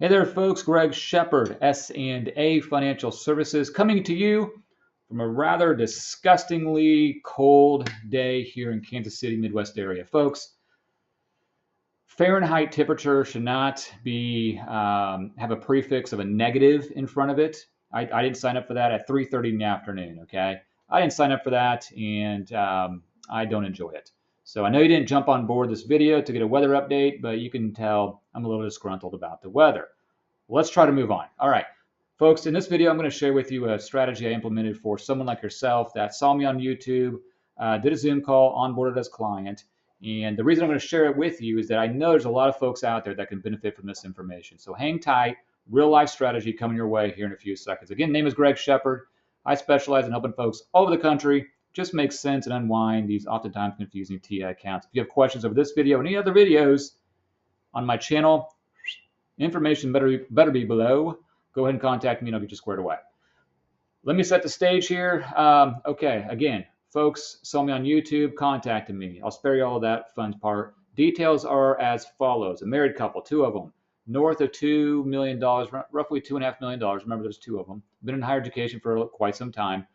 Hey there, folks. Greg Shepard, S&A Financial Services, coming to you from a rather disgustingly cold day here in Kansas City, Midwest area. Folks, Fahrenheit temperature should not be have a prefix of a negative in front of it. I didn't sign up for that at 3:30 in the afternoon. Okay, I didn't sign up for that, and I don't enjoy it. So I know you didn't jump on board this video to get a weather update, but you can tell I'm a little disgruntled about the weather. Let's try to move on. All right, folks, in this video, I'm going to share with you a strategy I implemented for someone like yourself that saw me on YouTube, did a Zoom call, onboarded as client. And the reason I'm going to share it with you is that I know there's a lot of folks out there that can benefit from this information. So hang tight, real life strategy coming your way here in a few seconds. Again, name is Greg Shepard. I specialize in helping folks all over the country just make sense and unwind these oftentimes confusing TIAA accounts. If you have questions over this video or any other videos on my channel, information better be below. Go ahead and contact me and I'll get you squared away. Let me set the stage here. Okay, again, folks saw me on YouTube, contacted me. I'll spare you all of that fun part. Details are as follows. A married couple, two of them, north of $2 million, roughly $2.5 million. Remember, there's two of them. Been in higher education for quite some time.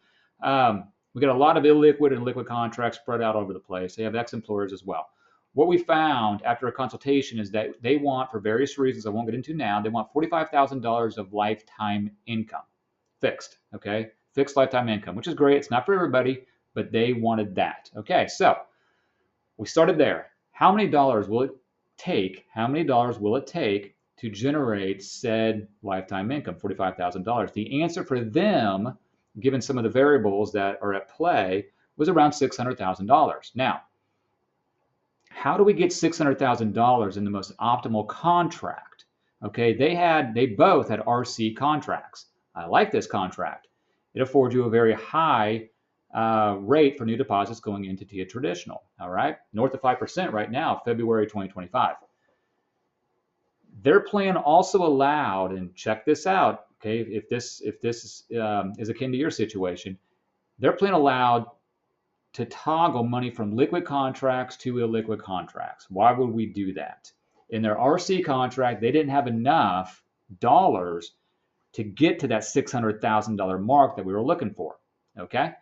We got a lot of illiquid and liquid contracts spread out over the place. They have ex-employers as well. What we found after a consultation is that they want, for various reasons I won't get into now, they want $45,000 of lifetime income, fixed, okay? Fixed lifetime income, which is great. It's not for everybody, but they wanted that. Okay, so we started there. How many dollars will it take? How many dollars will it take to generate said lifetime income, $45,000? The answer for them, given some of the variables that are at play, was around $600,000. Now, how do we get $600,000 in the most optimal contract? Okay, they both had RC contracts. I like this contract. It affords you a very high rate for new deposits going into TIAA Traditional. All right, north of 5% right now, February 2025. Their plan also allowed, and check this out, okay, if this is akin to your situation, their plan allowed to toggle money from liquid contracts to illiquid contracts. Why would we do that? In their RC contract, they didn't have enough dollars to get to that $600,000 mark that we were looking for, okay?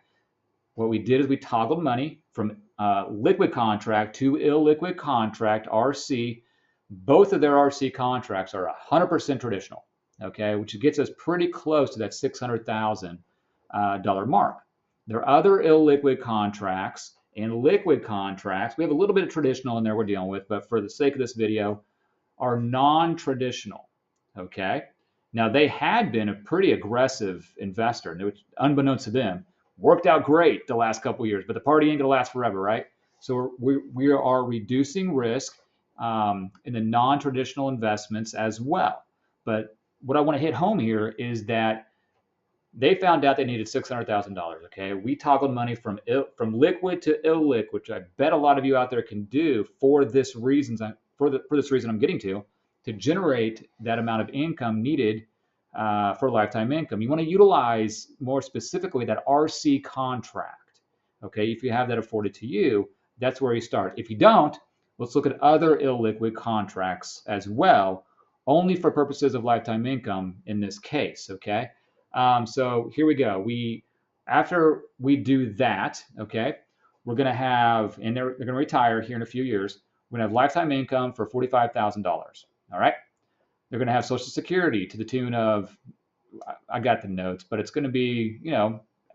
What we did is we toggled money from liquid contract to illiquid contract, RC. Both of their RC contracts are 100% traditional, okay, which gets us pretty close to that $600,000 mark. There are other illiquid contracts and liquid contracts. We have a little bit of traditional in there we're dealing with, but for the sake of this video, are non-traditional, okay? Now, they had been a pretty aggressive investor, and which, unbeknownst to them, worked out great the last couple of years, but the party ain't gonna last forever, right? So we are reducing risk in the non-traditional investments as well. But what I wanna hit home here is that they found out they needed $600,000. Okay, we toggled money from liquid to illiquid, which I bet a lot of you out there can do for this reason. For this reason, I'm getting to generate that amount of income needed for lifetime income. You want to utilize more specifically that RC contract. Okay, if you have that afforded to you, that's where you start. If you don't, let's look at other illiquid contracts as well, only for purposes of lifetime income in this case. Okay. So here we go. After we do that, okay, we're going to have, and they're going to retire here in a few years. We're going to have lifetime income for $45,000. All right. They're going to have Social Security to the tune of, I got the notes, but it's going to be,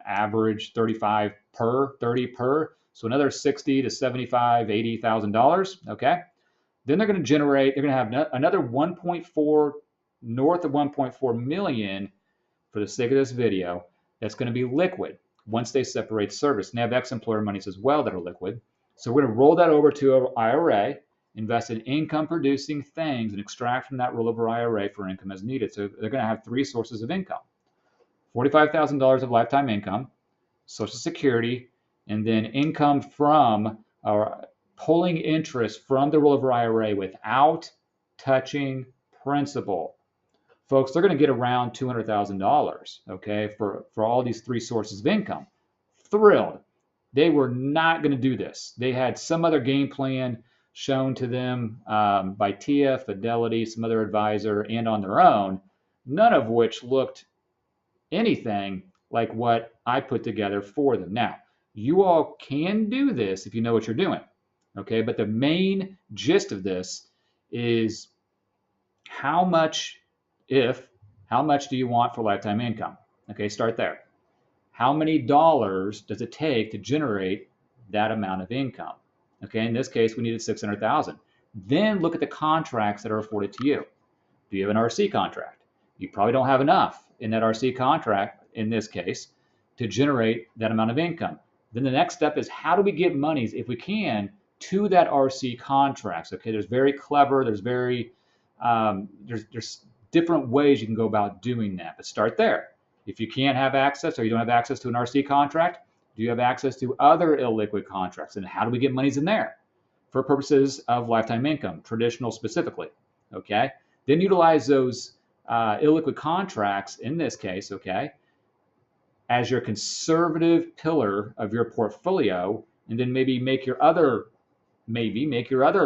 average 35 per, 30 per. So another 60 to 75, $80,000. Okay. Then they're going to have another 1.4, north of 1.4 million for the sake of this video, that's going to be liquid once they separate service. And they have ex-employer monies as well that are liquid. So we're going to roll that over to an IRA, invest in income-producing things, and extract from that rollover IRA for income as needed. So they're going to have three sources of income: $45,000 of lifetime income, Social Security, and then income from pulling interest from the rollover IRA without touching principal. Folks, they're going to get around $200,000, okay, for all these three sources of income. Thrilled. They were not going to do this. They had some other game plan shown to them by TIAA, Fidelity, some other advisor, and on their own, none of which looked anything like what I put together for them. Now, you all can do this if you know what you're doing, okay? But the main gist of this is how much do you want for lifetime income? Okay, start there. How many dollars does it take to generate that amount of income? Okay, in this case, we needed 600,000. Then look at the contracts that are afforded to you. Do you have an RC contract? You probably don't have enough in that RC contract, in this case, to generate that amount of income. Then the next step is how do we get monies, if we can, to that RC contracts? Okay, there's very clever, there's different ways you can go about doing that, but start there. If you can't have access or you don't have access to an RC contract, do you have access to other illiquid contracts? And how do we get monies in there for purposes of lifetime income, traditional specifically? Okay, then utilize those illiquid contracts in this case, okay, as your conservative pillar of your portfolio, and then maybe make your other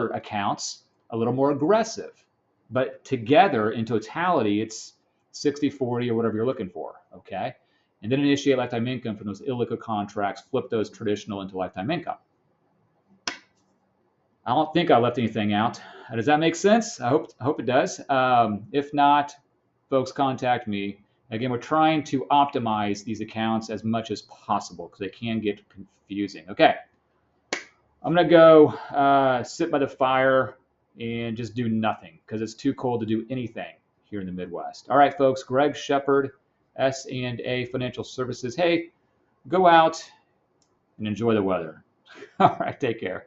accounts a little more aggressive. But together, in totality, it's 60-40 or whatever you're looking for, okay? And then initiate lifetime income from those illiquid contracts, flip those traditional into lifetime income. I don't think I left anything out. Does that make sense? I hope it does. If not, folks, contact me. Again, we're trying to optimize these accounts as much as possible because they can get confusing. Okay, I'm going to go sit by the fire and just do nothing because it's too cold to do anything here in the Midwest. All right, folks, Greg Shepard, S&A Financial Services. Hey, go out and enjoy the weather. All right, take care.